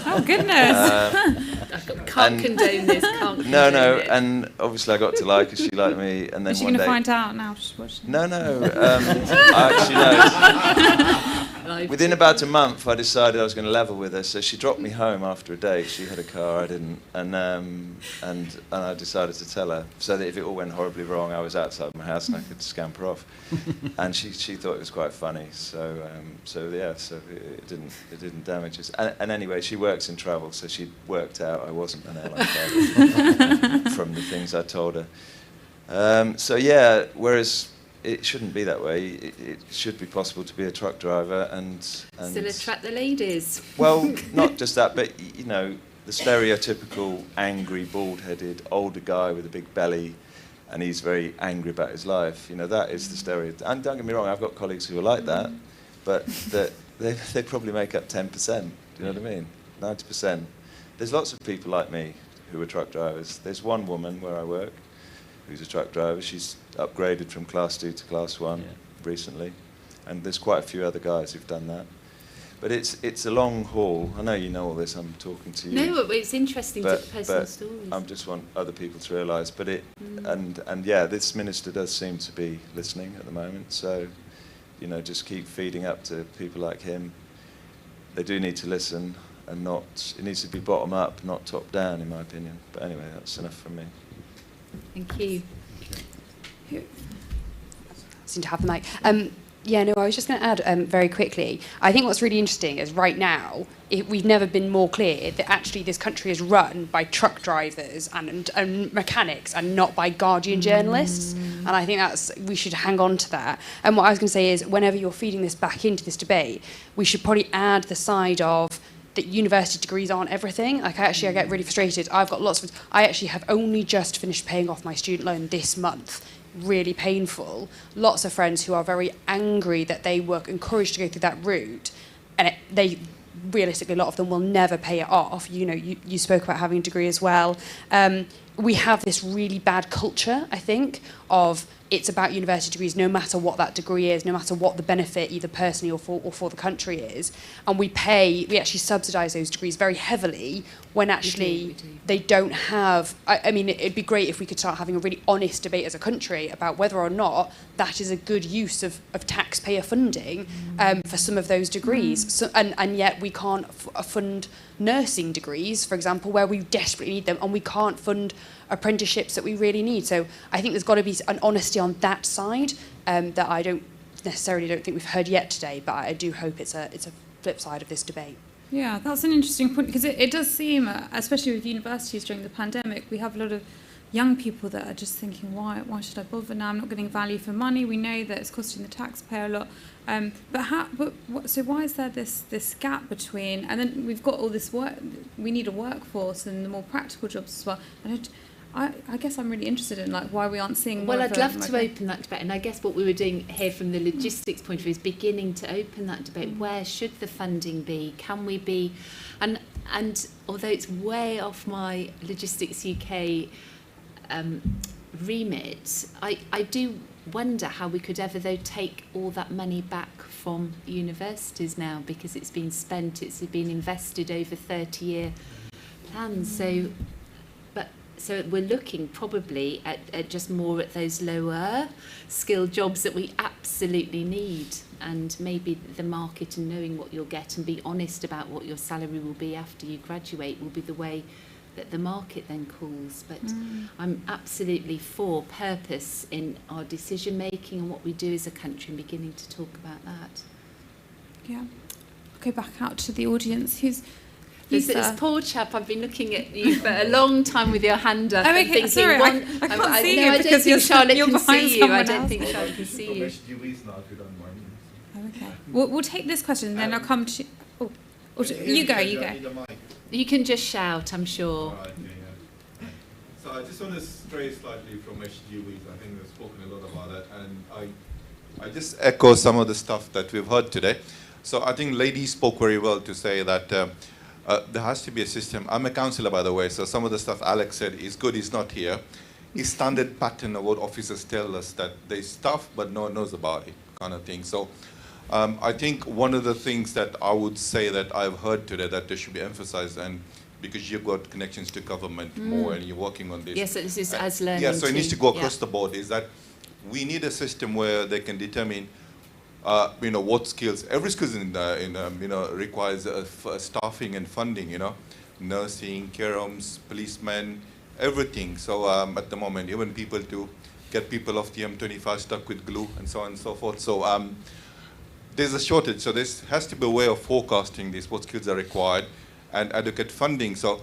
Oh goodness! Can't condone this. No, and obviously I got to like her. She liked me, and then Is she one going to day. find out now? Just watching. No. I actually know. Within about a month, I decided I was going to level with her. So she dropped me home after a date. She had a car, I didn't, and I decided to tell her so that if it all went horribly wrong, I was outside my house and I could scamper off. And she thought it was quite funny. So it didn't damage us. And anyway, she works in travel, so she worked out I wasn't an airline pilot from the things I told her. So yeah, whereas it shouldn't be that way. It should be possible to be a truck driver and still attract the ladies. Well, not just that, but you know, the stereotypical angry, bald-headed older guy with a big belly, and he's very angry about his life. You know, that is the stereotype. And don't get me wrong, I've got colleagues who are like that, but they probably make up 10%. Do you know what I mean? 90%. There's lots of people like me who are truck drivers. There's one woman where I work who's a truck driver. She's upgraded from Class 2 to Class 1 recently. And there's quite a few other guys who've done that. But it's a long haul. I know you know all this, I'm talking to you. No, it's interesting to personal stories. I just want other people to realise. But and yeah, this minister does seem to be listening at the moment. So, you know, just keep feeding up to people like him. They do need to listen and not, it needs to be bottom up, not top down, in my opinion. But anyway, that's enough from me. Thank you. Seem to have the mic. I was just going to add very quickly. I think what's really interesting is right now, we've never been more clear that actually this country is run by truck drivers and mechanics and not by Guardian journalists. And I think we should hang on to that. And what I was going to say is whenever you're feeding this back into this debate, we should probably add the side of that university degrees aren't everything. Like I get really frustrated. I've got lots of, I actually have only just finished paying off my student loan this month. Really painful. Lots of friends who are very angry that they were encouraged to go through that route, and they realistically, a lot of them will never pay it off. You know, you spoke about having a degree as well. We have this really bad culture, I think, of it's about university degrees, no matter what that degree is, no matter what the benefit either personally or for the country is. And we actually subsidise those degrees very heavily when actually we do. They don't have, I mean, it'd be great if we could start having a really honest debate as a country about whether or not that is a good use of taxpayer funding for some of those degrees. So, and yet we can't fund nursing degrees, for example, where we desperately need them, and we can't fund apprenticeships that we really need. So I think there's got to be an honesty on that side that I don't think we've heard yet today, but I do hope it's a flip side of this debate. Yeah, that's an interesting point, because it does seem, especially with universities during the pandemic, we have a lot of young people that are just thinking, why should I bother now? I'm not getting value for money. We know that it's costing the taxpayer a lot. So why is there this gap between, and then we've got all this work, we need a workforce and the more practical jobs as well. And I guess I'm really interested in why we aren't seeing more. Well, I'd love to open that debate, and I guess what we were doing here from the logistics point of view is beginning to open that debate. Where should the funding be? Can we be, and although it's way off my Logistics UK remit, I do wonder how we could ever though take all that money back from universities now, because it's been spent, it's been invested over 30-year plans. So, but So we're looking probably at just more at those lower skilled jobs that we absolutely need, and maybe the market and knowing what you'll get and be honest about what your salary will be after you graduate will be the way that the market then calls. But I'm absolutely for purpose in our decision making and what we do as a country, and beginning to talk about that. Yeah. I'll go back out to the audience. Who's This poor chap, I've been looking at you for a long time with your hand up. Oh, okay, and thinking, sorry, I can't see you because I don't think Charlotte you're can behind see you. I someone don't else. think Charlotte can see you. Okay. We'll take this question, and then I'll come to... You go. You can just shout, I'm sure. Right, yeah. So I just want to stray slightly from HGVs. I think we've spoken a lot about that, and I just echo some of the stuff that we've heard today. So I think lady spoke very well to say that there has to be a system. I'm a counsellor, by the way, so some of the stuff Alex said is good, is not here. Is standard pattern of what officers tell us, that there's stuff but no one knows about it, kind of thing. So I think one of the things that I would say that I've heard today that there should be emphasized, and because you've got connections to government more and you're working on this. Yes, so this is as learning. Yeah, so it needs to go across yeah. the board, is that we need a system where they can determine what skills. Every skill requires staffing and funding, nursing, care homes, policemen, everything. So at the moment, even people to get people off the M25 stuck with glue and so on and so forth. So there's a shortage. So there has to be a way of forecasting this, what skills are required, and adequate funding. So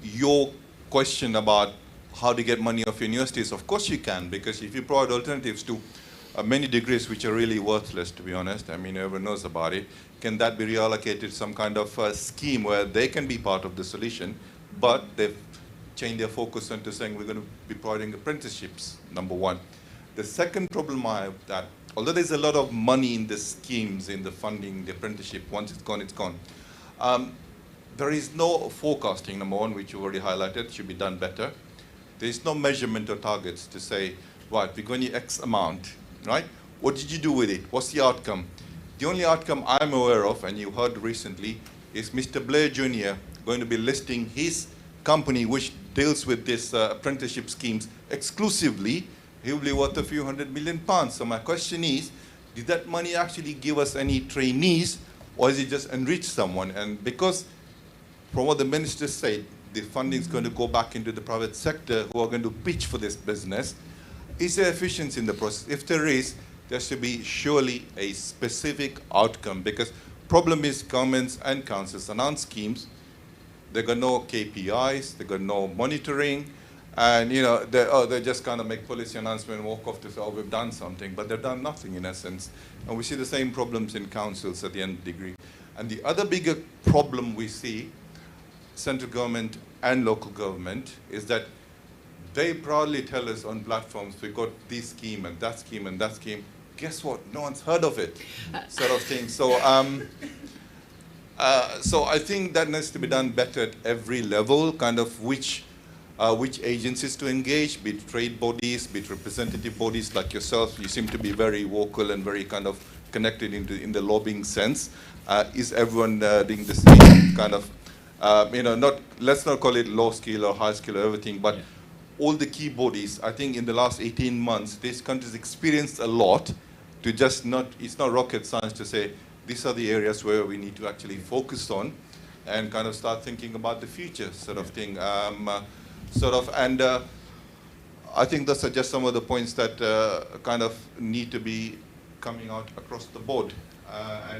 your question about how to get money off universities, of course you can, because if you provide alternatives to many degrees which are really worthless, to be honest, I mean, everyone knows about it, can that be reallocated some kind of scheme where they can be part of the solution, but they've changed their focus into saying we're going to be providing apprenticeships, number one. The second problem I have that, although there's a lot of money in the schemes, in the funding, the apprenticeship, once it's gone, it's gone. There is no forecasting, number one, which you already highlighted, should be done better. There's no measurement or targets to say, right, we're going to X amount, right? What did you do with it? What's the outcome? The only outcome I'm aware of, and you heard recently, is Mr. Blair Jr. going to be listing his company, which deals with this apprenticeship schemes exclusively. He will be worth a few £100 million. So my question is, did that money actually give us any trainees, or is it just enrich someone? And because from what the minister said, the funding is going to go back into the private sector who are going to pitch for this business. Is there efficiency in the process? If there is, there should be surely a specific outcome, because problem is governments and councils announce schemes, they got no KPIs, they got no monitoring, and they just kind of make policy announcement and walk off to say, oh, we've done something, but they've done nothing in essence. And we see the same problems in councils at the nth degree. And the other bigger problem we see, central government and local government, is that they proudly tell us on platforms, we got this scheme and that scheme and that scheme. Guess what? No one's heard of it, sort of thing. So, so I think that needs to be done better at every level, kind of which agencies to engage, be it trade bodies, be it representative bodies like yourself. You seem to be very vocal and very kind of connected in the lobbying sense. Is everyone doing the same kind of, let's not call it low skill or high skill or everything, but all the key bodies, I think in the last 18 months, this country's experienced a lot to just it's not rocket science to say, these are the areas where we need to actually focus on and kind of start thinking about the future sort of thing. And I think those are just some of the points that kind of need to be coming out across the board. I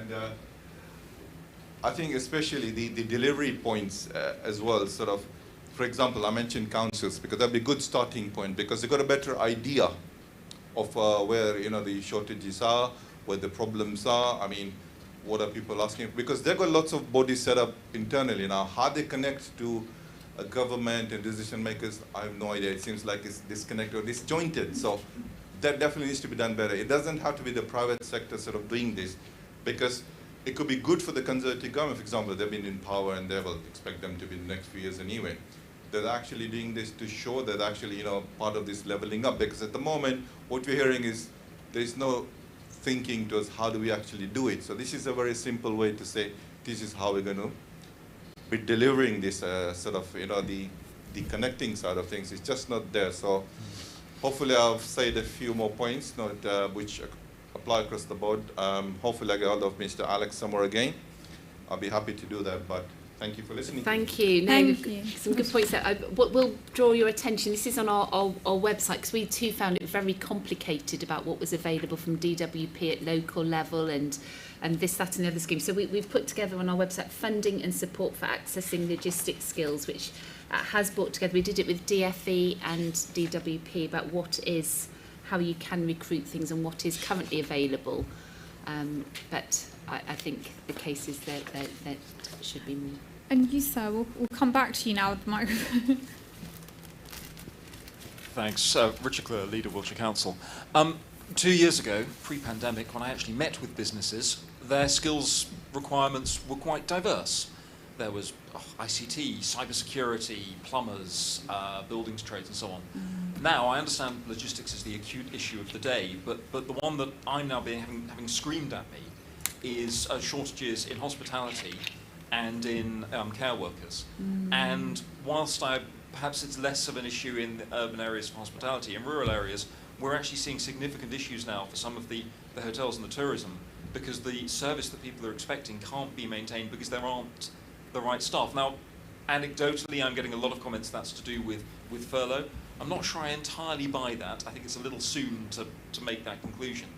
think especially the delivery points as well, sort of. For example, I mentioned councils because that'd be a good starting point, because they've got a better idea of where the shortages are, where the problems are. I mean, what are people asking? Because they've got lots of bodies set up internally now. How they connect to a government and decision makers, I have no idea. It seems like it's disconnected or disjointed. So that definitely needs to be done better. It doesn't have to be the private sector sort of doing this, because it could be good for the Conservative government. For example, they've been in power and they will expect them to be in the next few years anyway. They're actually doing this to show that actually, part of this leveling up. Because at the moment, what we're hearing is there's no thinking towards how do we actually do it. So this is a very simple way to say, this is how we're going to be delivering this sort of, the the connecting side of things is just not there. So hopefully I've said a few more points which apply across the board. Hopefully I get hold of Mr. Alex somewhere again. I'll be happy to do that, but thank you for listening. Thank you. No, Thank you. some good points there. We'll draw your attention. This is on our website, because we too found it very complicated about what was available from DWP at local level and this, that and the other schemes. So we've put together on our website funding and support for accessing logistics skills, which has brought together, we did it with DFE and DWP, about how you can recruit things and what is currently available. But I think the case is that should be more. And you, sir, we'll come back to you now with the microphone. Thanks. Richard Clare, Leader, Wiltshire Council. 2 years ago, pre-pandemic, when I actually met with businesses, their skills requirements were quite diverse. There was ICT, cybersecurity, plumbers, buildings trades and so on. Now, I understand logistics is the acute issue of the day, but the one that I'm now having screamed at me is shortages in hospitality and in care workers. And whilst perhaps it's less of an issue in the urban areas for hospitality, in rural areas, we're actually seeing significant issues now for some of the hotels and the tourism, because the service that people are expecting can't be maintained because there aren't the right staff. Now, anecdotally, I'm getting a lot of comments that's to do with furlough. I'm not sure I entirely buy that. I think it's a little soon to make that conclusion.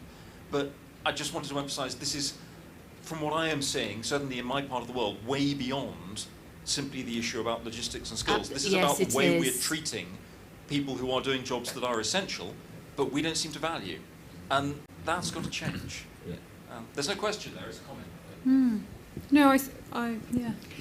But I just wanted to emphasise this is, from what I am seeing, certainly in my part of the world, way beyond simply the issue about logistics and skills. This is about the way we're treating people who are doing jobs that are essential, but we don't seem to value. And that's got to change. There's no question there, it's a comment. No, I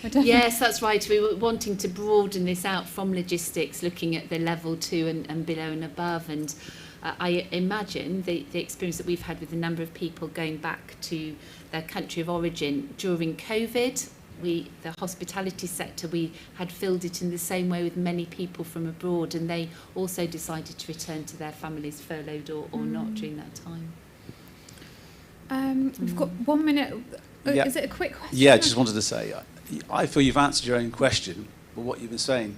definitely. Yes, that's right. We were wanting to broaden this out from logistics, looking at the level 2 and below and above. And I imagine the experience that we've had with a number of people going back to their country of origin during COVID, the hospitality sector, we had filled it in the same way with many people from abroad, and they also decided to return to their families, furloughed or not, during that time. We've got 1 minute. Yeah. Is it a quick question? Yeah, I just wanted to say, I feel you've answered your own question, but what you've been saying,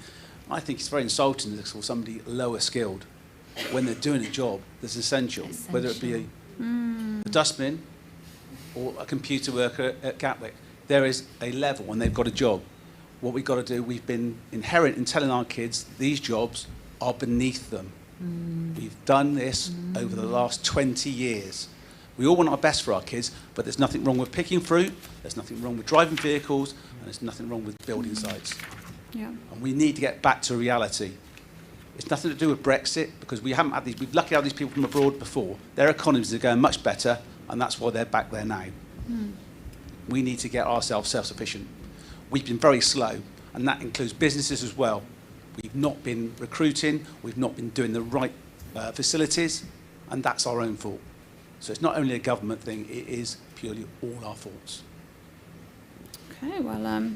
I think it's very insulting to call somebody lower skilled when they're doing a job that's essential. Whether it be a dustman or a computer worker at Gatwick. There is a level and they've got a job. What we've got to do, we've been inherent in telling our kids these jobs are beneath them. We've done this over the last 20 years. We all want our best for our kids, but there's nothing wrong with picking fruit, there's nothing wrong with driving vehicles, and there's nothing wrong with building sites. Yeah. And we need to get back to reality. It's nothing to do with Brexit, because we haven't had these, we've lucky had these people from abroad before. Their economies are going much better, and that's why they're back there now. We need to get ourselves self-sufficient. We've been very slow, and that includes businesses as well. We've not been recruiting, we've not been doing the right facilities, and that's our own fault. So it's not only a government thing, it is purely all our faults. Okay, well,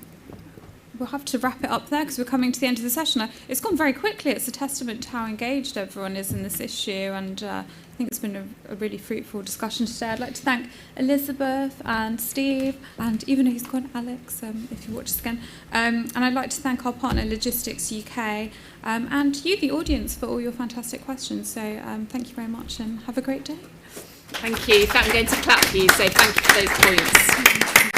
we'll have to wrap it up there because we're coming to the end of the session. It's gone very quickly. It's a testament to how engaged everyone is in this issue, and I think it's been a really fruitful discussion today. I'd like to thank Elizabeth and Steve, and even though he's gone, Alex, if you watch this again. And I'd like to thank our partner, Logistics UK, and you, the audience, for all your fantastic questions. So thank you very much, and have a great day. Thank you. In fact, I'm going to clap for you, so thank you for those points.